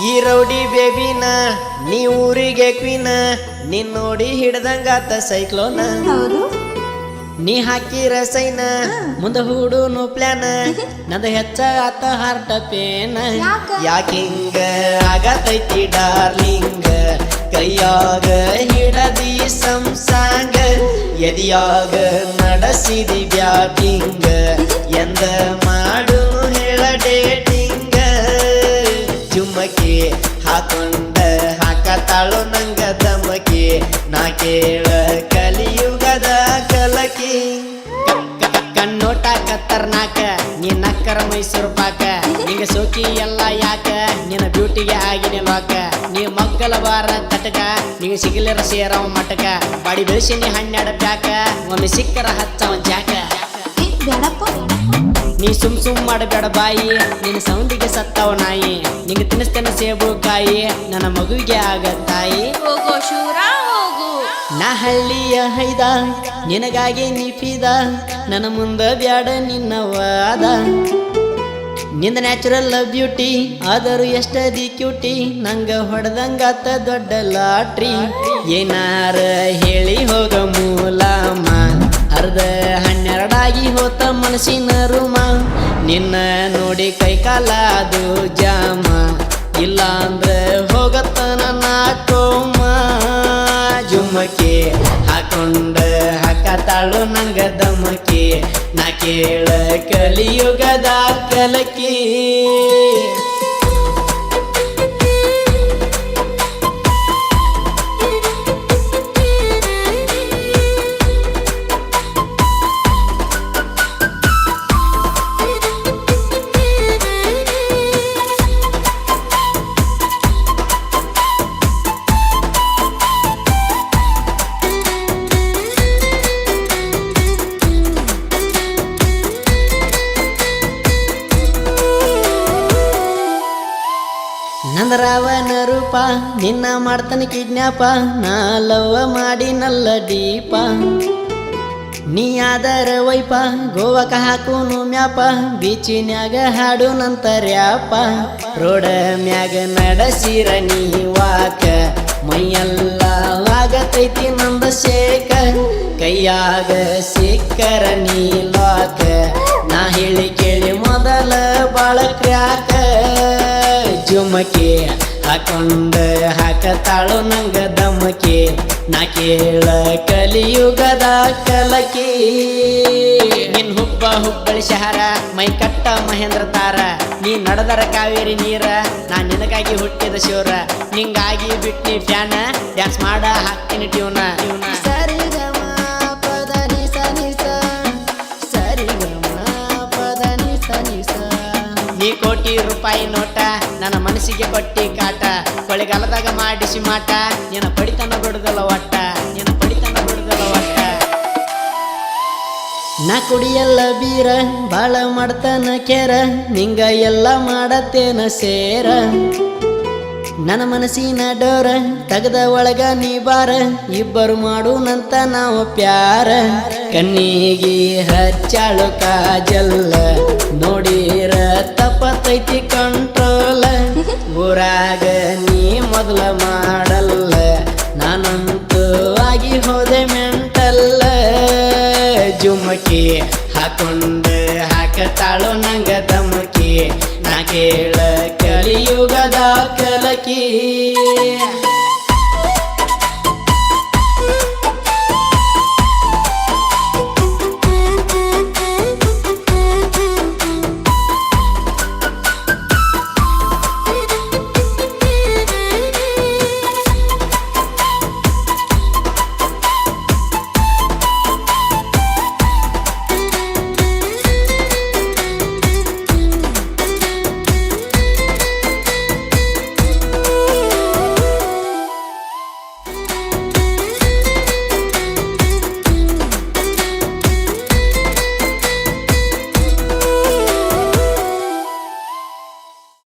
ಈ ರೌಡಿ ಬೇಬಿನ ನೀ ಊರಿಗೆ ಕ್ವೀನ ನಿನ್ ನೋಡಿ ಹಿಡ್ದಂಗಾತ ಸೈಕ್ಲೋನ ಹೌದು ನೀ ಹಾಕಿರ ಸೈನ ಮುಂದ ಹೂಡುನು ಪ್ಲಾನ ನಂದ ಹೆಚ್ಚ ಆತ ಹಾರ್ಟ ಪೇನ ಯಾಕಿಂಗ ಆಗತೈತಿ ಡಾರ್ಲಿಂಗ ಕೈಯಾಗ ಹಿಡದಿ ಸಂಸಾಂಗ ಎದಿಯಾಗ ನಡೆಸಿದಿ ಬ್ಯಾಟಿಂಗ ಎಂದ ಮಾಡು ಹೇಳ ಡೇಟಿಂಗ ಚುಮ್ಮಕಿ ಹಾಕೊಂಡ ಹಾಕತಾಳು ನಂಗ ದಮಕಿ ನಾ ಕೇಳ ಕಲಿಯುಗದ ಕಲಕಿ ಕಣ್ಣೋಟ ಕತ್ತರ್ನಾಕ ನೀ ನಕ್ಕರ ಮೈಸೂರು ಪಾಕ ನಿಂಗ ಸೋಕಿ ಎಲ್ಲ ಯಾಕ ನಿನ್ನ ಬ್ಯೂಟಿಗೆ ಆಗಿನ ಲಾಕ ನೀ ಮಗ್ಗಲ ಬಾರ ತಟಕ ನಿಂಗ ಸಿಗಲಿರ ಸೇರವ ಮಟಕ ಬಾಡಿ ಬೆಳೆಸಿ ನೀ 12 ಪ್ಯಾಕ ಒಮ್ಮೆ ಸಿಕ್ಕರ ಹಚ್ಚವ ಜಾಕ ನೀ ಸುಮ್ ಮಾಡಬೇಡ ಬಾಯಿ ನಿನ್ನ ಸೌಂದಿಗೆ ಸತ್ತವ ನಾಯಿ ನಿಂಗೆ ತಿನ್ನಿಸ್ತೇನೆ ಸೇಬು ಕಾಯಿ ನನ್ನ ಮಗುವಿಗೆ ಆಗ ತಾಯಿ ಹೋಗೋ ಶೂರ ಹೋಗು ನಾ ಹಳ್ಳಿಯ ಹೈದ ನಿನಗಾಗಿ ನಿಫಿದ ನನ್ನ ಮುಂದ ಬ್ಯಾಡ ನಿನ್ನ ವಾದ ನಿಂದ ನ್ಯಾಚುರಲ್ ಬ್ಯೂಟಿ ಆದರೂ ಎಷ್ಟದಿ ಕ್ಯೂಟಿ ನಂಗ ಹೊಡೆದಂಗಾತ ದೊಡ್ಡ ಲಾಟ್ರಿ ಏನಾರ ಹೇಳಿ ಹೋಗ ಮೂಲಮ್ಮ ಅರ್ಧ 12 ಹೋತ ಮನಸ್ಸಿನ ರೂಮ ನಿನ್ನ ನೋಡಿ ಕೈಕಾಲ ಅದು ಜಾಮ ಇಲ್ಲ ಅಂದ್ರೆ ಹೋಗತ್ತ ನನ್ನ ಕೋಮ ಜುಮ್ಮಕ್ಕೆ ಹಾಕೊಂಡ ಹಾಕತಾಳು ನಂಗ ದಮಕಿ ನಾ ಕೇಳ ಕಲಿಯುಗದ ಕಲಕಿ ನಂದರಾವನ ರೂಪ ನಿನ್ನ ಮಾಡ್ತಾನೆ ಕಿಡ್ನ್ಯಾಪ ನಾ ಲವ್ವ ಮಾಡಿ ನಲ್ಲ ಡೀಪ ನೀ ಆದರ ವೈಪ ಗೋವಾಕ ಹಾಕುನು ಮ್ಯಾಪ ಬೀಚಿನ್ಯಾಗ ಹಾಡು ನಂತರ್ಯಾಪ ರೋಡ ಮ್ಯಾಗ ನಡೆಸಿರ ನೀ ವಾಕ ಮೈಯೆಲ್ಲ ಆಗತೈತಿ ನಂದ ಶೇಕ ಕೈಯಾಗ ಸಿಕ್ಕರ ನೀ ಲಾಕ ನಾ ಹೇಳಿ ಕೇಳಿ ಮೊದಲ ಬಾಳ ಕ್ರ್ಯಾಕ ಜುಮಕಿ ಹಾಕೊಂಡ ಹಾಕತಾಳು ನಂಗ ದಮಕಿ ನಾ ಕೇಳ ಕಲಿಯುಗದ ಕಲಕಿ ನಿನ್ ಹುಬ್ಬಳ್ಳಿ ಶಹರ ಮೈ ಕಟ್ಟ ಮಹೇಂದ್ರ ತಾರ ನೀ ನಡೆದರ ಕಾವೇರಿ ನೀರ ನಾ ನಿನಗಾಗಿ ಹುಟ್ಟಿದ ಶಿವರ ನಿಂಗಾಗಿ ಬಿಟ್ನಿ ಫ್ಯಾನ ಡ್ಯಾನ್ಸ್ ಮಾಡ ಹಾಕ್ತೀನಿ ಟ್ಯೂನ ಸರಿ ಗಮ ಪದ ನಿಸ ನಿಸ ಸರಿ ಗಮ ಪದ ನಿಸ ನಿಸ ನೀ ಕೋಟಿ ರೂಪಾಯಿ ನೋಟ ನನ್ನ ಮನಸ್ಸಿಗೆ ಕೊಟ್ಟಿ ಕಾಟ ಕೊಳೆಗಾಲದಾಗ ಮಾಡಿಸಿ ಮಾಟ ನಿನ್ನ ಪಡಿತನ ಬಿಡುದಲ್ಲ ಒಟ್ಟ ನಿನ್ನ ಪಡಿತನ ಬಿಡುದಲ್ಲ ಒಟ್ಟ ನಾ ಕುಡಿಯಲ್ಲ ಬೀರ ಬಾಳ ಮಾಡ್ತಾನ ಕೇರ ನಿಂಗ ಎಲ್ಲ ಮಾಡತ್ತೇನ ಸೇರ ನನ್ನ ಮನಸ್ಸಿನ ಡೋರ ತಗದ ಒಳಗ ನೀ ಬಾರ ಇಬ್ಬರು ಮಾಡುನಂತ ನಾವು ಪ್ಯಾರ ಕಣ್ಣಿಗೆ ಹಚ್ಚಾಳು ಕಾಜಲ್ಲ ನೋಡಿರ ತಪ್ಪತೈತಿ ಕಂಟ್ರೋಲ ಊರಾಗ ನೀ ಮೊದಲ ಮಾಡಲ್ಲ ನಾನಂತೂ ಆಗಿ ಹೋದೆ ಮೆಂಟಲ್ಲ ಜುಮಕಿ ಹಾಕೊಂಡ ಹಾಕತಾಳು ನಂಗ ದಮಕಿ ನಾ ಕೇಳ ಕಲಿಯುಗದ ಕಲಕಿ